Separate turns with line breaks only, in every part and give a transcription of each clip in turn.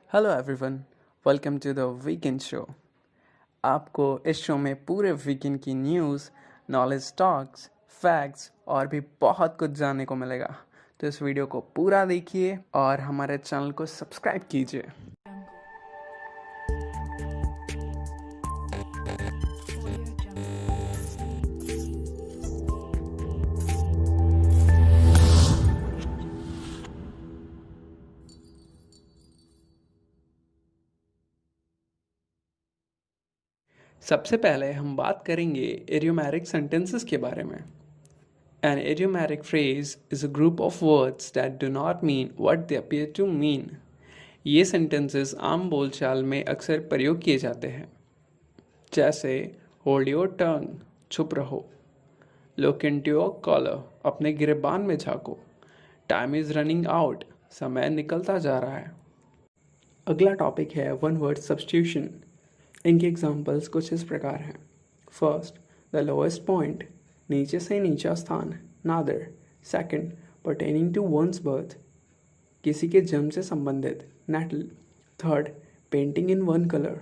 Hello everyone, welcome to the weekend show. आपको इस show में पूरे वीकेंड की न्यूज़, नॉलेज टॉक्स, फैक्ट्स और भी बहुत कुछ जानने को मिलेगा। तो इस वीडियो को पूरा देखिए और हमारे चैनल को सब्सक्राइब कीजिए। सबसे पहले हम बात करेंगे इडियोमैटिक सेंटेंसेस के बारे में। An idiomatic phrase is a group of words that do not mean what they appear to mean. ये सेंटेंसेस आम बोलचाल में अक्सर प्रयोग किए जाते हैं, जैसे होल्ड योर टंग, चुप रहो। लुक इनटू योर कॉलर, अपने गिरेबान में झाँको। टाइम इज़ रनिंग आउट, समय निकलता जा रहा है। अगला टॉपिक है वन वर्ड सब्स्टिट्यूशन। इनके एग्जांपल्स कुछ इस प्रकार हैं। फर्स्ट, द लोएस्ट पॉइंट, नीचे से नीचा स्थान, nadir. Second, pertaining to one's birth, किसी के जन्म से संबंधित, natal. Third, painting in one colour,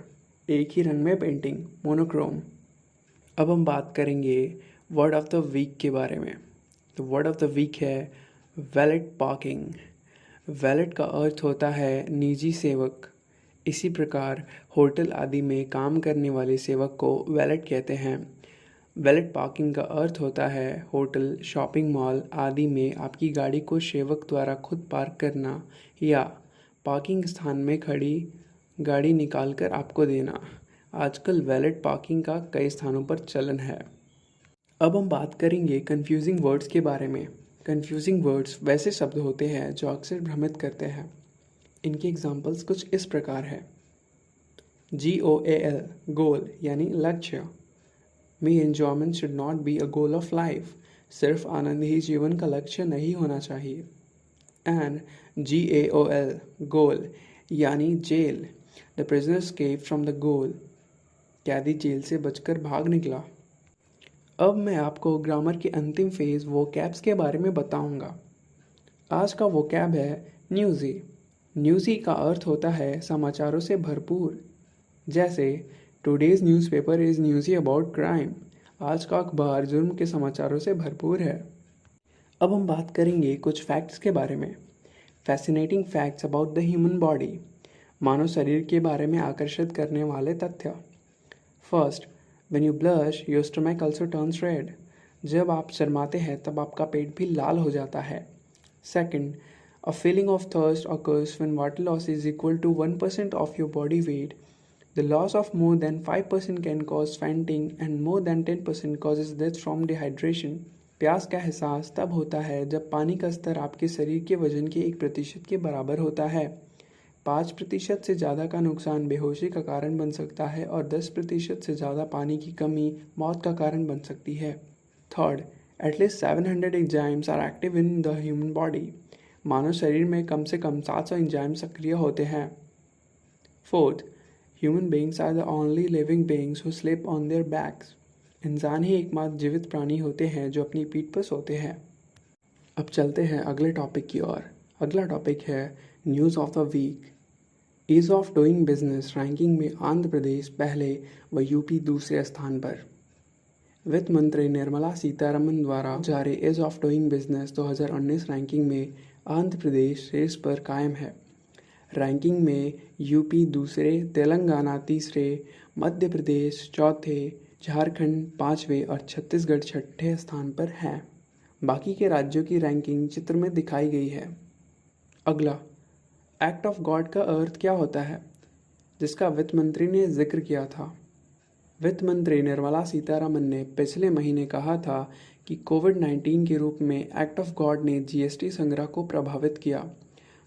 एक ही रंग में पेंटिंग, मोनोक्रोम। अब हम बात करेंगे वर्ड ऑफ द वीक के बारे में। तो वर्ड ऑफ द वीक है वैलेट पार्किंग। वैलेट का अर्थ होता है निजी सेवक। इसी प्रकार होटल आदि में काम करने वाले सेवक को वैलेट कहते हैं। वैलेट पार्किंग का अर्थ होता है होटल, शॉपिंग मॉल आदि में आपकी गाड़ी को सेवक द्वारा खुद पार्क करना या पार्किंग स्थान में खड़ी गाड़ी निकाल कर आपको देना। आजकल वैलेट पार्किंग का कई स्थानों पर चलन है। अब हम बात करेंगे कन्फ्यूजिंग वर्ड्स के बारे में। कन्फ्यूजिंग वर्ड्स वैसे शब्द होते हैं जो अक्सर भ्रमित करते हैं। इनके एग्जाम्पल्स कुछ इस प्रकार है। GOAL, गोल यानी लक्ष्य। May enjoyment should not be a goal of life, सिर्फ आनंद ही जीवन का लक्ष्य नहीं होना चाहिए। एंड GAOL, गोल यानी जेल। The prisoner escape from the gaol, कैदी जेल से बचकर भाग निकला। अब मैं आपको ग्रामर के अंतिम फेज वोकैब्स के बारे में बताऊंगा। आज का वोकैब है न्यूज़ी। न्यूज़ी का अर्थ होता है समाचारों से भरपूर। जैसे today's newspaper is newsy about crime, आज का अखबार जुर्म के समाचारों से भरपूर है। अब हम बात करेंगे कुछ फैक्ट्स के बारे में। Fascinating facts about the human body, मानव शरीर के बारे में आकर्षित करने वाले तथ्य। First, when you blush your stomach also turns red, जब आप शर्माते हैं तब आपका पेट भी लाल हो जाता है। Second, a feeling of thirst occurs when water loss is equal to 1% of your body weight. The loss of more than 5% can cause fainting and more than 10% causes death from dehydration. प्यास का एहसास तब होता है जब पानी का स्तर आपके शरीर के वजन के 1% के बराबर होता है। 5% से ज़्यादा का नुकसान बेहोशी का कारण बन सकता है और 10% से ज़्यादा पानी की कमी मौत का कारण बन सकती है। थर्ड, एटलीस्ट 700 enzymes are active in the human body, मानव शरीर में कम से कम 700 एंजाइम सक्रिय होते हैं। Fourth, human beings are the only living beings who sleep on their backs, इंसान ही एकमात्र जीवित प्राणी होते हैं जो अपनी पीठ पर सोते हैं। अब चलते हैं अगले टॉपिक की ओर। अगला टॉपिक है news of the week. Ease of doing business ranking में आंध्र प्रदेश पहले व यूपी दूसरे स्थान पर। वित्त मंत्री निर्मला सीतारमन द्वारा जारी ease of doing business 2019 ranking में आंध्र प्रदेश शीर्ष पर कायम है। रैंकिंग में यूपी दूसरे, तेलंगाना तीसरे, मध्य प्रदेश चौथे, झारखंड पाँचवें और छत्तीसगढ़ छठे स्थान पर हैं। बाकी के राज्यों की रैंकिंग चित्र में दिखाई गई है। अगला, एक्ट ऑफ गॉड का अर्थ क्या होता है, जिसका वित्त मंत्री ने जिक्र किया था। वित्त मंत्री निर्मला सीतारमन ने पिछले महीने कहा था कि कोविड-19 के रूप में एक्ट ऑफ गॉड ने जीएसटी संग्रह को प्रभावित किया।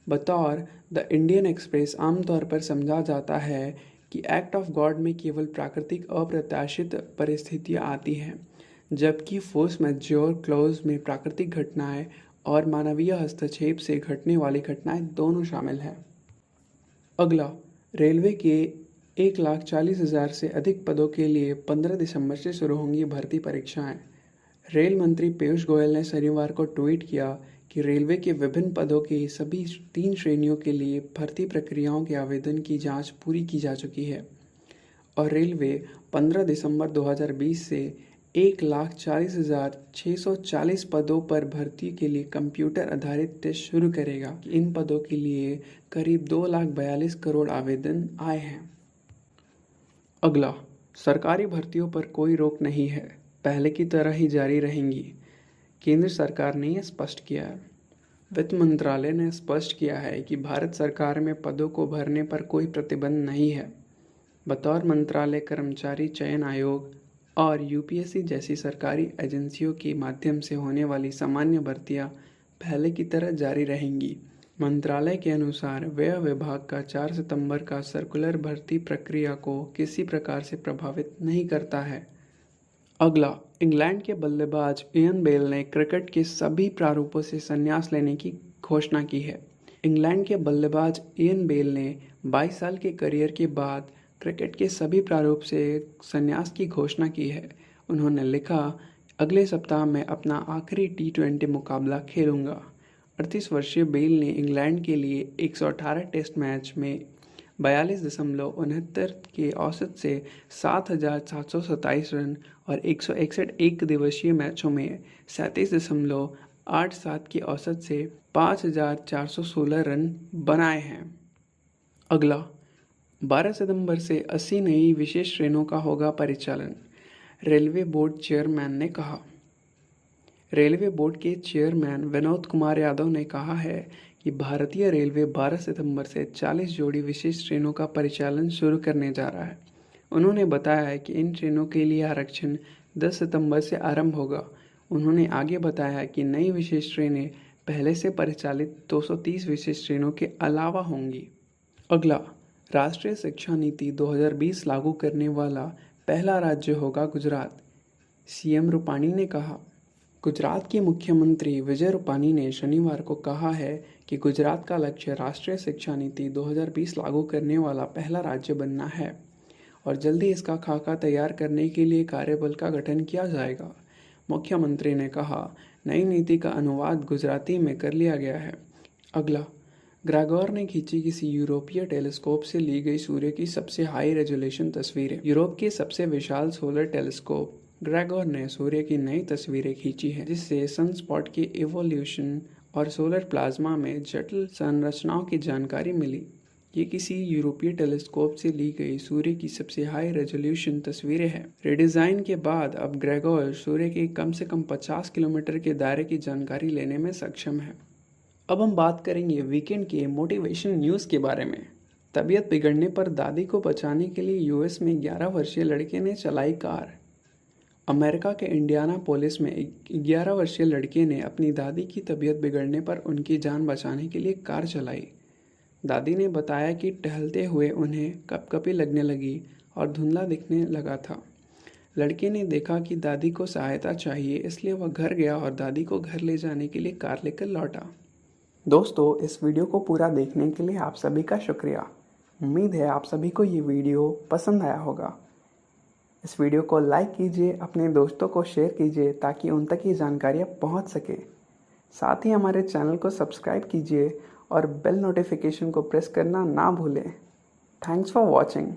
बतौर द इंडियन एक्सप्रेस आमतौर पर समझा जाता है कि एक्ट ऑफ गॉड में केवल प्राकृतिक अप्रत्याशित परिस्थितियां आती हैं, जबकि फोर्स मैज्योर क्लॉज में प्राकृतिक घटनाएं और मानवीय हस्तक्षेप से घटने वाली घटनाएं दोनों शामिल हैं। अगला, रेलवे के 1,40,000 से अधिक पदों के लिए 15 दिसंबर से शुरू होंगी भर्ती परीक्षाएं। रेल मंत्री पीयूष गोयल ने शनिवार को ट्वीट किया कि रेलवे के विभिन्न पदों के सभी 3 श्रेणियों के लिए भर्ती प्रक्रियाओं के आवेदन की जांच पूरी की जा चुकी है और रेलवे 15 दिसंबर 2020 से 1,40,640 पदों पर भर्ती के लिए कंप्यूटर आधारित टेस्ट शुरू करेगा। इन पदों के लिए करीब 2,42 करोड़ आवेदन आए हैं। अगला, सरकारी भर्तियों पर कोई रोक नहीं है, पहले की तरह ही जारी रहेंगी। केंद्र सरकार ने यह स्पष्ट किया है। वित्त मंत्रालय ने स्पष्ट किया है कि भारत सरकार में पदों को भरने पर कोई प्रतिबंध नहीं है। बतौर मंत्रालय, कर्मचारी चयन आयोग और यूपीएससी जैसी सरकारी एजेंसियों के माध्यम से होने वाली सामान्य भर्तियां पहले की तरह जारी रहेंगी। मंत्रालय के अनुसार व्यय विभाग का 4 सितंबर का सर्कुलर भर्ती प्रक्रिया को किसी प्रकार से प्रभावित नहीं करता है। अगला, इंग्लैंड के बल्लेबाज इयन बेल ने क्रिकेट के सभी प्रारूपों से संन्यास लेने की घोषणा की है। इंग्लैंड के बल्लेबाज इयन बेल ने 22 साल के करियर के बाद क्रिकेट के सभी प्रारूप से संन्यास की घोषणा की है। उन्होंने लिखा, अगले सप्ताह मैं अपना आखिरी T20 मुकाबला खेलूंगा। 38 वर्षीय बेल ने इंग्लैंड के लिए 118 टेस्ट मैच में 42.69 के औसत से 7,727 रन और 161 एक दिवसीय मैचों में 37.87 की औसत से 5,416 रन बनाए हैं। अगला, 12 सितंबर से 80 नई विशेष ट्रेनों का होगा परिचालन, रेलवे बोर्ड चेयरमैन ने कहा। रेलवे बोर्ड के चेयरमैन विनोद कुमार यादव ने कहा है कि भारतीय रेलवे 12 सितंबर से 40 जोड़ी विशेष ट्रेनों का परिचालन शुरू करने जा रहा है। उन्होंने बताया है कि इन ट्रेनों के लिए आरक्षण 10 सितंबर से आरंभ होगा। उन्होंने आगे बताया कि नई विशेष ट्रेनें पहले से परिचालित 230 विशेष ट्रेनों के अलावा होंगी। अगला, राष्ट्रीय शिक्षा नीति 2020 लागू करने वाला पहला राज्य होगा गुजरात, सीएम रूपाणी ने कहा। गुजरात के मुख्यमंत्री विजय रूपाणी ने शनिवार को कहा है कि गुजरात का लक्ष्य राष्ट्रीय शिक्षा नीति 2020 लागू करने वाला पहला राज्य बनना है और जल्दी इसका खाका तैयार करने के लिए कार्यबल का गठन किया जाएगा। मुख्यमंत्री ने कहा, नई नीति का अनुवाद गुजराती में कर लिया गया है। अगला, ग्रेगोर ने खींची किसी यूरोपीय टेलीस्कोप से ली गई सूर्य की सबसे हाई रेजोल्यूशन तस्वीरें। यूरोप के सबसे विशाल सोलर टेलीस्कोप ग्रेगोर ने सूर्य की नई तस्वीरें खींची हैं, जिससे सनस्पॉट के इवोल्यूशन और सोलर प्लाज्मा में जटिल संरचनाओं की जानकारी मिली। ये किसी यूरोपीय टेलीस्कोप से ली गई सूर्य की सबसे हाई रेजोल्यूशन तस्वीरें हैं। रिडिज़ाइन के बाद अब ग्रेगोर सूर्य के कम से कम 50 किलोमीटर के दायरे की जानकारी लेने में सक्षम है। अब हम बात करेंगे वीकेंड के मोटिवेशन न्यूज़ के बारे में। तबीयत बिगड़ने पर दादी को बचाने के लिए यूएस में 11 वर्षीय लड़के ने चलाई कार। अमेरिका के इंडियानापोलिस में 11 वर्षीय लड़के ने अपनी दादी की तबीयत बिगड़ने पर उनकी जान बचाने के लिए कार चलाई। दादी ने बताया कि टहलते हुए उन्हें कपकपी लगने लगी और धुंधला दिखने लगा था। लड़के ने देखा कि दादी को सहायता चाहिए, इसलिए वह घर गया और दादी को घर ले जाने के लिए कार लेकर लौटा। दोस्तों, इस वीडियो को पूरा देखने के लिए आप सभी का शुक्रिया। उम्मीद है आप सभी को ये वीडियो पसंद आया होगा। इस वीडियो को लाइक कीजिए, अपने दोस्तों को शेयर कीजिए ताकि उन तक ये जानकारियाँ पहुँच सके। साथ ही हमारे चैनल को सब्सक्राइब कीजिए और बेल नोटिफिकेशन को प्रेस करना ना भूलें। Thanks for watching.